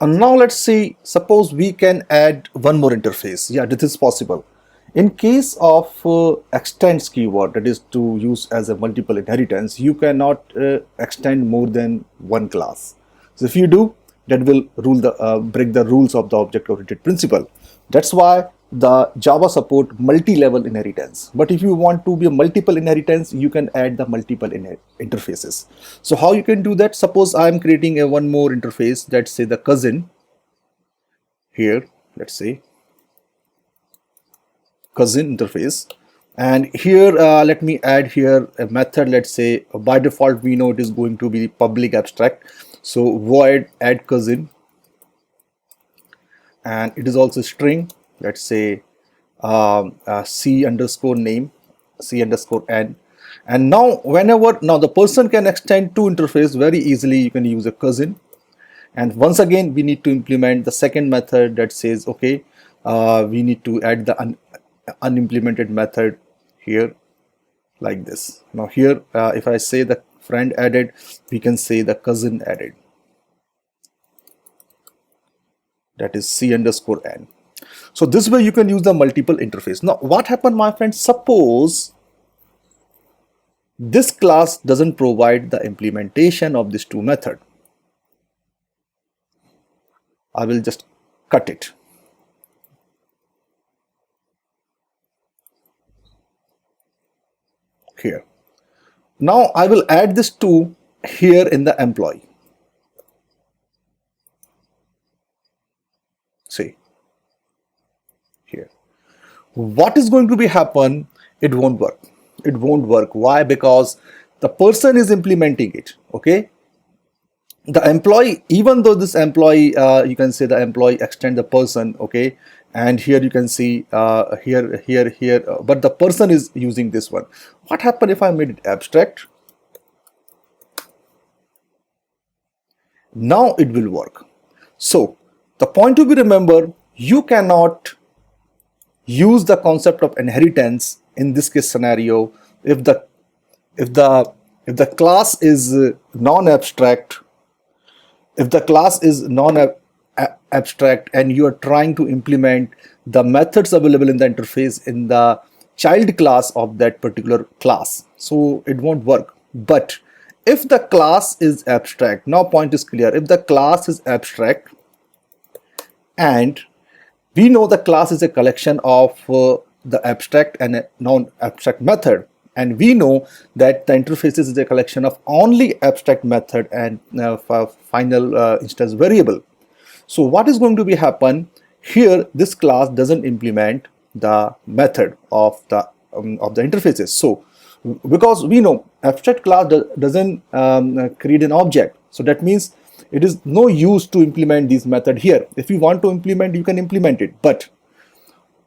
And now let's see, suppose we can add one more interface. Yeah, this is possible. In case of extends keyword, that is to use as a multiple inheritance, you cannot extend more than one class. So if you do, that will break the rules of the object-oriented principle. That's why the Java support multi-level inheritance. But if you want to be a multiple inheritance, you can add the multiple interfaces. So how you can do that? Suppose I am creating a one more interface. Let's say the cousin here. Let's say cousin interface, and here let me add here a method. Let's say by default we know it is going to be public abstract, so void add cousin, and it is also string. Let's say c underscore name, c underscore n. And now whenever now the person can extend to interface very easily, you can use a cousin. And once again we need to implement the second method that says okay, we need to add the unimplemented method here like this. Now here if I say the friend added, we can say the cousin added, that is c underscore n. So this way you can use the multiple interface. Now what happened, my friends? Suppose this class doesn't provide the implementation of this two method. I will just cut it. Here. Now I will add this two here in the employee. See here. What is going to be happen? It won't work. It won't work. Why? Because the person is implementing it. Okay. The employee, even though this employee, you can say the employee extend the person. Okay. And here you can see here, but the person is using this one. What happened if I made it abstract? Now it will work. So the point to be remember, you cannot use the concept of inheritance in this case scenario if the class is non-abstract. If the class is non-abstract and you are trying to implement the methods available in the interface in the child class of that particular class, so it won't work. But if the class is abstract, now point is clear. If the class is abstract and we know the class is a collection of the abstract and a non-abstract method, and we know that the interfaces is a collection of only abstract method and final instance variable. So what is going to be happen here? This class doesn't implement the method of the interfaces. So because we know abstract class doesn't create an object, so that means it is no use to implement this method here. If you want to implement, you can implement it, but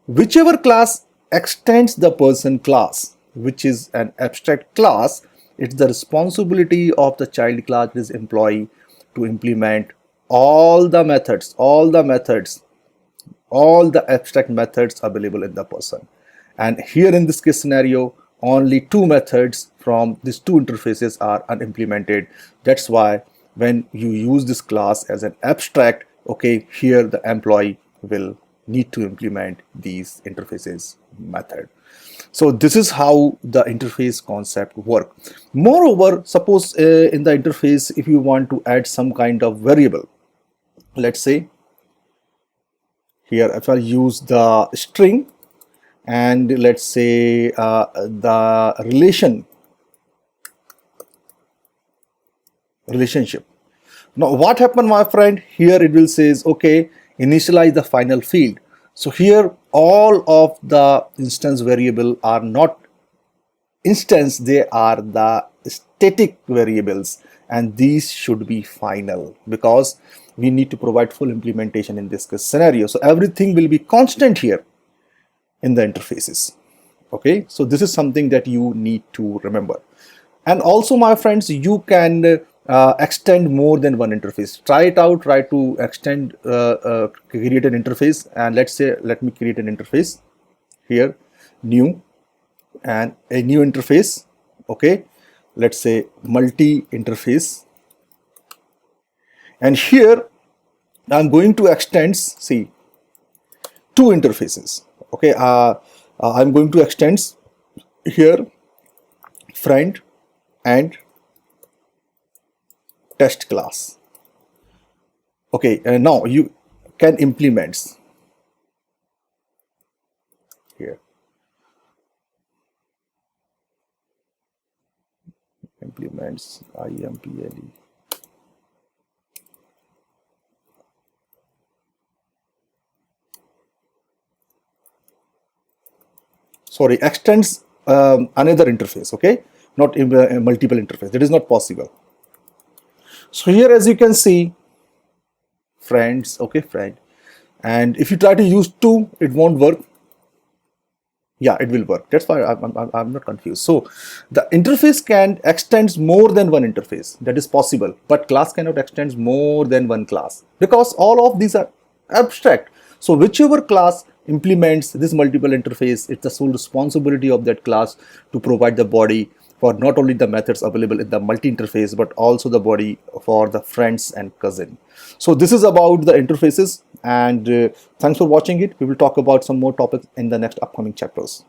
whichever class extends the person class, which is an abstract class, it's the responsibility of the child class, is employee, to implement all the abstract methods available in the person. And here in this case scenario, only two methods from these two interfaces are unimplemented. That's why when you use this class as an abstract, okay, here the employee will need to implement these interfaces method. So this is how the interface concept work. Moreover, suppose in the interface, if you want to add some kind of variable, let's say here if I use the string and let's say the relationship. Now what happened, my friend? Here it will says okay, initialize the final field. So here all of the instance variable are not instance, they are the static variables, and these should be final because we need to provide full implementation in this scenario. So everything will be constant here in the interfaces. Okay, so this is something that you need to remember. And also, my friends, you can extend more than one interface. Try it out. Try to extend, create an interface, and let's say let me create an interface here, new, and a new interface. Okay, let's say multi interface, and here I'm going to extend, see, two interfaces. Okay, I'm going to extend here friend and test class. Okay, and now you can implement here, implements imple. Sorry, extends another interface. Okay, not a multiple interface. That is not possible. So here, as you can see, friends. Okay, friend. And if you try to use two, it won't work. Yeah, it will work. That's why I'm not confused. So the interface can extend more than one interface. That is possible, but class cannot extend more than one class because all of these are abstract. So whichever class implements this multiple interface, it's the sole responsibility of that class to provide the body for not only the methods available in the multi-interface, but also the body for the friends and cousin. So this is about the interfaces, and thanks for watching it. We will talk about some more topics in the next upcoming chapters.